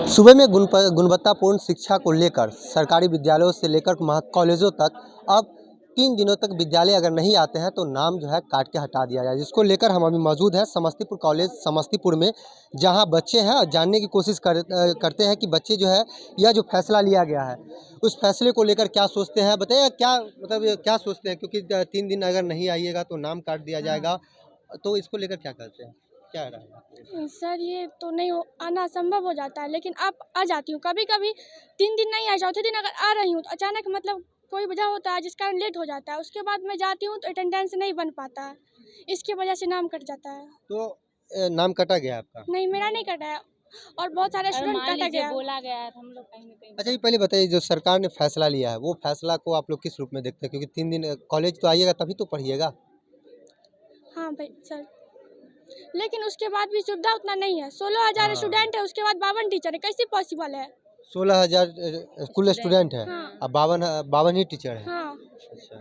सूबे में गुणवत्तापूर्ण शिक्षा को लेकर सरकारी विद्यालयों से लेकर कॉलेजों तक अब 3 दिनों तक विद्यालय अगर नहीं आते हैं तो नाम जो है काट के हटा दिया जाए, जिसको लेकर हम अभी मौजूद हैं समस्तीपुर कॉलेज समस्तीपुर में, जहां बच्चे हैं और जानने की कोशिश करते हैं कि बच्चे जो है यह जो फैसला लिया गया है उस फैसले को लेकर क्या सोचते हैं। बताइए क्या मतलब क्या सोचते हैं, क्योंकि 3 दिन अगर नहीं आइएगा तो नाम काट दिया जाएगा, तो इसको लेकर क्या करते हैं, क्या राय है? सर ये तो नहीं आना असंभव हो जाता है, लेकिन अब आ जाती हूँ। कभी कभी 3 दिन नहीं आ, चौथे दिन अगर आ रही हूँ तो अचानक मतलब कोई वजह होता है जिस कारण लेट हो जाता है। उसके बाद मैं जाती हूँ तो अटेंडेंस नहीं बन पाता है, इसकी वजह से नाम कट जाता है। तो नाम कटा गया आपका? नहीं, मेरा नहीं कटा है और बहुत सारे स्टूडेंट कटा गया, बोला गया है, हम लोग कहीं ना कहीं। अच्छा, ये पहले बताइए, जो सरकार ने फैसला लिया है वो फैसला को आप लोग किस रूप में देखते हैं? क्योंकि 3 दिन कॉलेज तो आइएगा तभी तो पढ़िएगा। हाँ भाई सर, लेकिन उसके बाद भी सुविधा उतना नहीं है। 16,000 स्टूडेंट है, उसके बाद 52 टीचर है, कैसे पॉसिबल है? 16,000 कुल स्टूडेंट है। हाँ। अब 52 ही टीचर है। हाँ, अच्छा,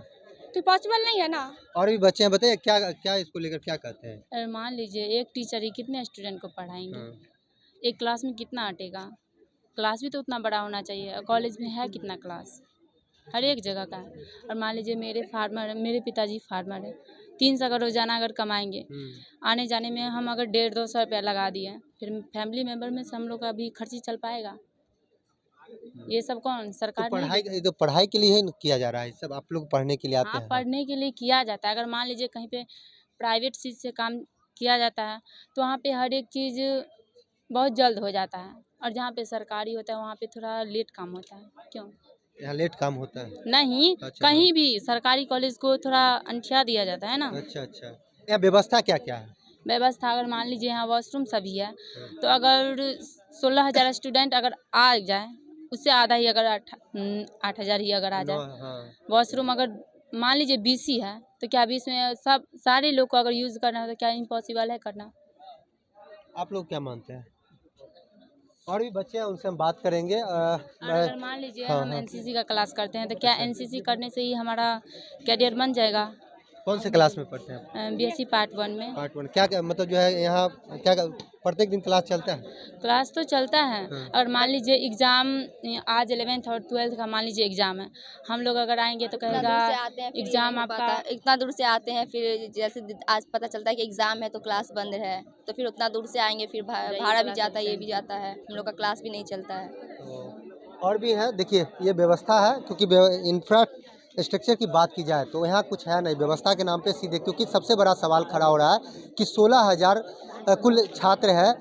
तो पॉसिबल नहीं है ना। और भी बच्चे हैं, बताइए क्या क्या इसको लेकर क्या कहते हैं? अरे मान लीजिए एक टीचर ही कितने स्टूडेंट को पढ़ाएंगे? हाँ। एक क्लास में कितना अटेगा? क्लास भी तो उतना बड़ा होना चाहिए, और कॉलेज में है कितना क्लास? हर एक जगह का है। और मान लीजिए मेरे पिताजी फार्मर है, 300 का रोजाना अगर कमाएंगे, आने जाने में हम अगर 150-200 रुपया लगा दिए, फिर फैमिली मेम्बर में से हम लोग का भी खर्ची चल पाएगा? ये सब कौन तो सरकार नहीं पढ़ाई, देती? ये तो पढ़ाई के लिए ही न किया जा रहा है, सब आप लोग पढ़ने के लिए आते हाँ, हैं ना? पढ़ने के लिए किया जाता है। अगर मान लीजिए कहीं पे प्राइवेट चीज़ से काम किया जाता है तो वहाँ पे हर एक चीज़ बहुत जल्द हो जाता है, और जहाँ पे सरकारी होता है वहाँ पे थोड़ा लेट काम होता है। क्यों? यहाँ लेट काम होता है? नहीं, अच्छा, हाँ। कहीं भी सरकारी कॉलेज को थोड़ा अंठिया दिया जाता है ना। अच्छा, अच्छा। यहाँ व्यवस्था क्या-क्या है? व्यवस्था अगर मान लीजिए यहाँ वॉशरूम सभी है, तो अगर 16,000 स्टूडेंट अगर आ जाए, उससे आधा ही अगर 8,000 ही अगर आ नौ, जाए, हाँ। वॉशरूम अगर मान लीजिए 20 ही है, तो क्या 20 में सब सारे लोग को अगर यूज़ करना है तो क्या इम्पॉसिबल है करना? आप लोग क्या मानते हैं? और भी बच्चे हैं, उनसे हम बात करेंगे। और अगर मान लीजिए हाँ, हम हाँ। एनसीसी का क्लास करते हैं तो क्या एनसीसी करने से ही हमारा करियर बन जाएगा? कौन से क्लास में पढ़ते हैं आप? बीएससी पार्ट 1 में। पार्ट 1 क्या मतलब जो है यहाँ क्या प्रत्येक दिन क्लास चलता है? क्लास तो चलता है। हाँ। और मान लीजिए एग्ज़ाम आज 11th और 12th का मान लीजिए एग्ज़ाम है, हम लोग अगर आएंगे तो कहेगा एग्ज़ाम आपका इतना दूर से आते हैं, फिर जैसे आज पता चलता है कि एग्ज़ाम है तो क्लास बंद है, तो फिर उतना दूर से आएंगे, फिर भाड़ा भी जाता है, ये भी जाता है, हम लोग का क्लास भी नहीं चलता है। और भी है, देखिए ये व्यवस्था है, क्योंकि इंफ्रास्ट्रक्चर की बात की जाए तो यहाँ कुछ है नहीं व्यवस्था के नाम पे सीधे, क्योंकि सबसे बड़ा सवाल खड़ा हो रहा है कि 16,000 कुल छात्र है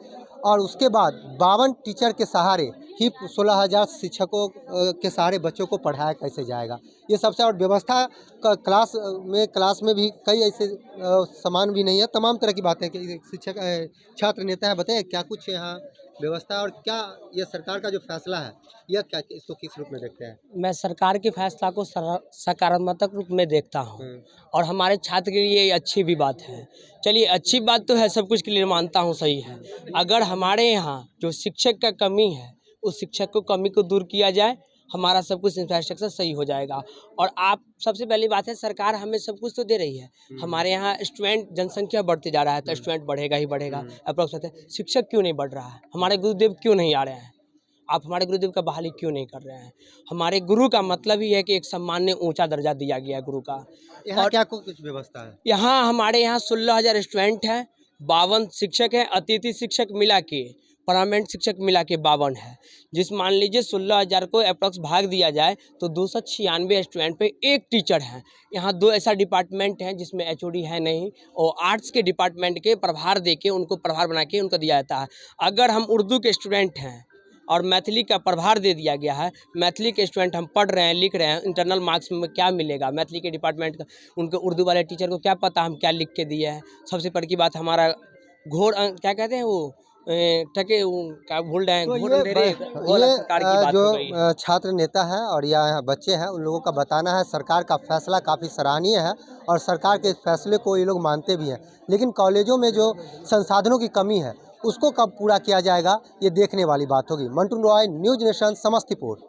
और उसके बाद 52 टीचर के सहारे ही 16,000 शिक्षकों के सहारे बच्चों को पढ़ाया कैसे जाएगा, ये सबसे। और व्यवस्था का क्लास में भी कई ऐसे सामान भी नहीं है, तमाम तरह की बातें कि शिक्षक छात्र नेता है। बताइए क्या कुछ यहाँ व्यवस्था और क्या ये सरकार का जो फैसला है यह क्या, इसको किस रूप में देखते हैं? मैं सरकार के फैसला को सकारात्मक रूप में देखता हूँ, और हमारे छात्र के लिए ये अच्छी भी बात है। चलिए अच्छी बात तो है, सब कुछ के लिए मानता हूँ सही है। अगर हमारे यहाँ जो शिक्षक का कमी है उस शिक्षक को कमी को दूर किया जाए, हमारा सब कुछ इंफ्रास्ट्रक्चर सही हो जाएगा। और आप सबसे पहली बात है, सरकार हमें सब कुछ तो दे रही है। हमारे यहाँ स्टूडेंट जनसंख्या बढ़ते जा रहा है तो स्टूडेंट बढ़ेगा ही बढ़ेगा। अप्रोक्स शिक्षक क्यों नहीं बढ़ रहा है? हमारे गुरुदेव क्यों नहीं आ रहे हैं? आप हमारे गुरुदेव का बहाली क्यों नहीं कर रहे हैं? हमारे गुरु का मतलब ही है कि एक सम्मान्य ऊंचा दर्जा दिया गया है गुरु का। यहाँ और क्या कुछ व्यवस्था है? यहाँ हमारे यहाँ 16,000 स्टूडेंट हैं, 52 शिक्षक हैं, अतिथि शिक्षक मिला के, परमानेंट शिक्षक मिला के 52 है। जिस मान लीजिए 16,000 को अप्रॉक्स भाग दिया जाए तो 296 स्टूडेंट पे एक टीचर है। यहाँ 2 ऐसा डिपार्टमेंट हैं जिसमें एचओडी है नहीं, और आर्ट्स के डिपार्टमेंट के प्रभार दे के उनको प्रभार बना के उनको दिया जाता है। अगर हम उर्दू के स्टूडेंट हैं और मैथिली का प्रभार दे दिया गया है, मैथिली के स्टूडेंट हम पढ़ रहे हैं, लिख रहे हैं, इंटरनल मार्क्स में क्या मिलेगा? मैथिली के डिपार्टमेंट का उनको उर्दू वाले टीचर को क्या पता हम क्या लिख के दिए हैं? सबसे बड़ी बात हमारा घोर क्या कहते हैं वो टके क्या भूल रहे हैं, तो घोर ये अंधेरे वाला सरकार की बात हो गई है। छात्र नेता है और यहाँ बच्चे हैं, उन लोगों का बताना है सरकार का फैसला काफ़ी सराहनीय है और सरकार के इस फैसले को ये लोग मानते भी हैं, लेकिन कॉलेजों में जो संसाधनों की कमी है उसको कब पूरा किया जाएगा ये देखने वाली बात होगी। Mantu Roy, news nation, Samastipur.